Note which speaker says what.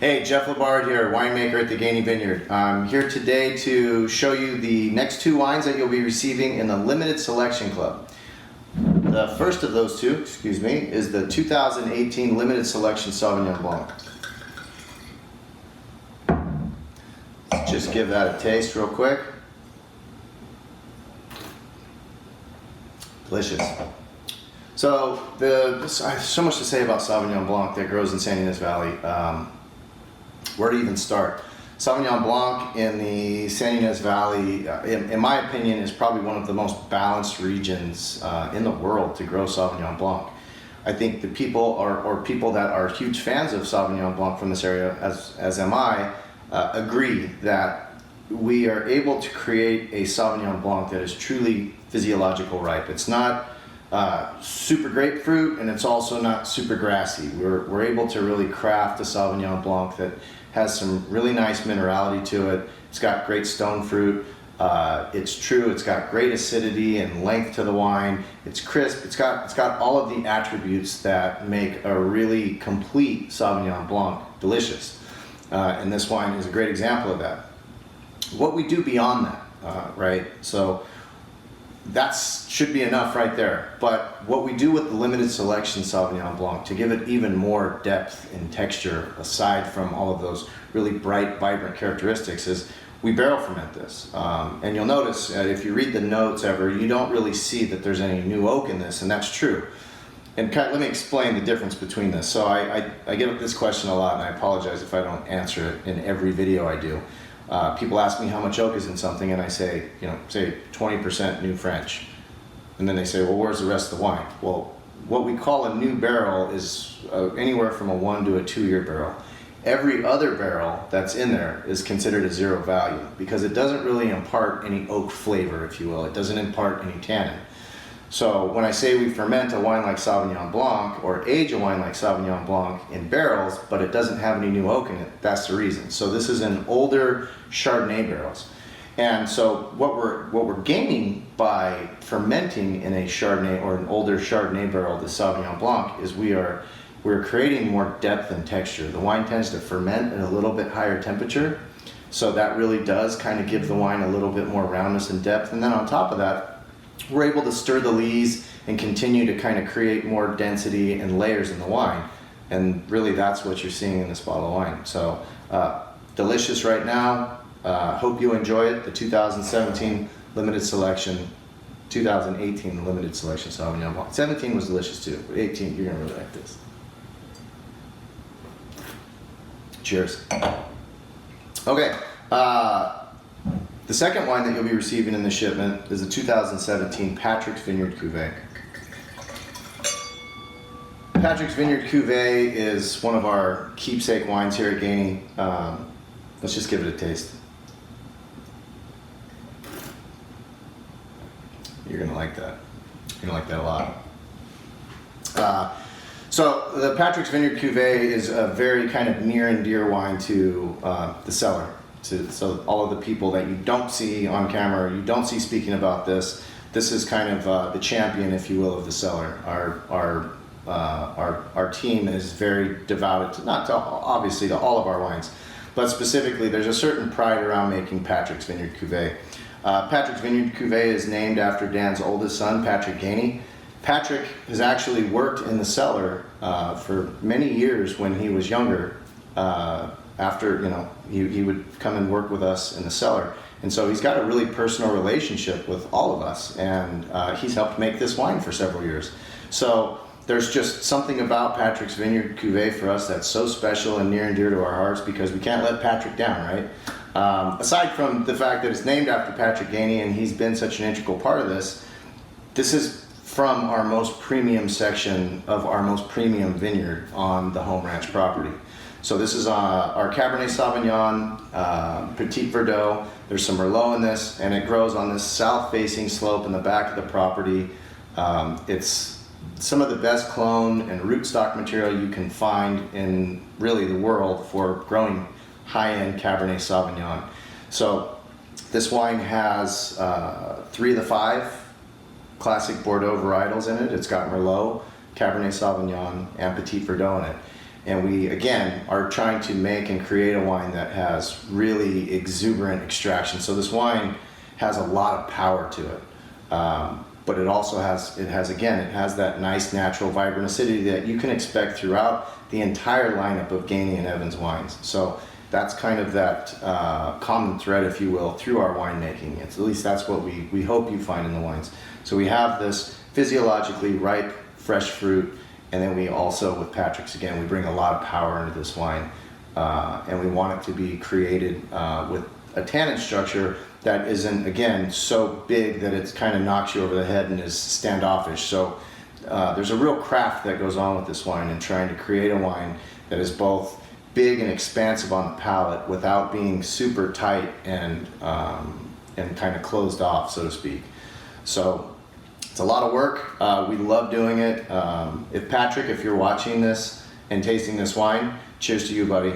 Speaker 1: Hey, Jeff LeBard here, winemaker at the Gainey Vineyard. I'm here today to show you the next two wines that you'll be receiving in the Limited Selection Club. The first of those two, is the 2018 Limited Selection Sauvignon Blanc. Let's just give that a taste real quick. Delicious. So, I have so much to say about Sauvignon Blanc that grows in San Ynez Valley. Where to even start? Sauvignon Blanc in the San Ynez Valley, in my opinion, is probably one of the most balanced regions in the world to grow Sauvignon Blanc. I think the people or people that are huge fans of Sauvignon Blanc from this area, as am I, agree that we are able to create a Sauvignon Blanc that is truly physiological ripe. It's not super grapefruit, and it's also not super grassy. We're able to really craft a Sauvignon Blanc that has some really nice minerality to it. It's got great stone fruit. It's got great acidity and length to the wine. It's crisp. It's got all of the attributes that make a really complete Sauvignon Blanc delicious. And this wine is a great example of that. What we do beyond that, right? So that should be enough right there. But what we do with the Limited Selection Sauvignon Blanc to give it even more depth and texture, aside from all of those really bright, vibrant characteristics, is we barrel ferment this. And you'll notice, if you read the notes ever, you don't really see that there's any new oak in this, and that's true. And let me explain the difference between this. So I get this question a lot, and I apologize if I don't answer it in every video I do. People ask me how much oak is in something, and I say, say 20% new French. And then they say, well, where's the rest of the wine? Well, what we call a new barrel is anywhere from a 1 to a 2 year barrel. Every other barrel that's in there is considered a zero value because it doesn't really impart any oak flavor, if you will. It doesn't impart any tannin. So when I say we ferment a wine like Sauvignon Blanc or age a wine like Sauvignon Blanc in barrels, but it doesn't have any new oak in it, that's the reason. So this is in older Chardonnay barrels. And so what we're gaining by fermenting in a Chardonnay or an older Chardonnay barrel, the Sauvignon Blanc, is we're creating more depth and texture. The wine tends to ferment at a little bit higher temperature, so that really does kind of give the wine a little bit more roundness and depth. And then on top of that, we're able to stir the lees and continue to kind of create more density and layers in the wine. And really that's what you're seeing in this bottle of wine. So delicious right now. Hope you enjoy it. The 2017 Limited Selection, 2018 Limited Selection Sauvignon Blanc. 17 was delicious too, but 18, you're gonna really like this. Cheers. Okay. The second wine that you'll be receiving in the shipment is the 2017 Patrick's Vineyard Cuvée. Patrick's Vineyard Cuvée is one of our keepsake wines here at Gainey. Let's just give it a taste. You're gonna like that. You're gonna like that a lot. So the Patrick's Vineyard Cuvée is a very kind of near and dear wine to the cellar. So all of the people that you don't see on camera, you don't see speaking about this, this is kind of the champion, if you will, of the cellar. Our team is very devoted obviously to all of our wines, but specifically there's a certain pride around making Patrick's Vineyard Cuvée. Patrick's Vineyard Cuvée is named after Dan's oldest son, Patrick Gainey. Patrick has actually worked in the cellar for many years when he was younger. After, he would come and work with us in the cellar. And so he's got a really personal relationship with all of us, and he's helped make this wine for several years. So there's just something about Patrick's Vineyard Cuvée for us that's so special and near and dear to our hearts because we can't let Patrick down, right? Aside from the fact that it's named after Patrick Gainey and he's been such an integral part of this, this is from our most premium section of our most premium vineyard on the home ranch property. So this is our Cabernet Sauvignon, Petit Verdot. There's some Merlot in this, and it grows on this south-facing slope in the back of the property. It's some of the best clone and rootstock material you can find in really the world for growing high-end Cabernet Sauvignon. So this wine has 3 of the 5 classic Bordeaux varietals in it. It's got Merlot, Cabernet Sauvignon, and Petit Verdot in it. And we, again, are trying to make and create a wine that has really exuberant extraction. So this wine has a lot of power to it. But it also has that nice, natural, vibrant acidity that you can expect throughout the entire lineup of Gainey and Evans wines. So that's kind of that common thread, if you will, through our winemaking. At least that's what we hope you find in the wines. So we have this physiologically ripe, fresh fruit, and then we also, with Patrick's, again, we bring a lot of power into this wine. And we want it to be created with a tannin structure that isn't, again, so big that it kind of knocks you over the head and is standoffish. So there's a real craft that goes on with this wine and trying to create a wine that is both big and expansive on the palate without being super tight and kind of closed off, so to speak. So it's a lot of work. We love doing it. If Patrick, if you're watching this and tasting this wine, cheers to you, buddy.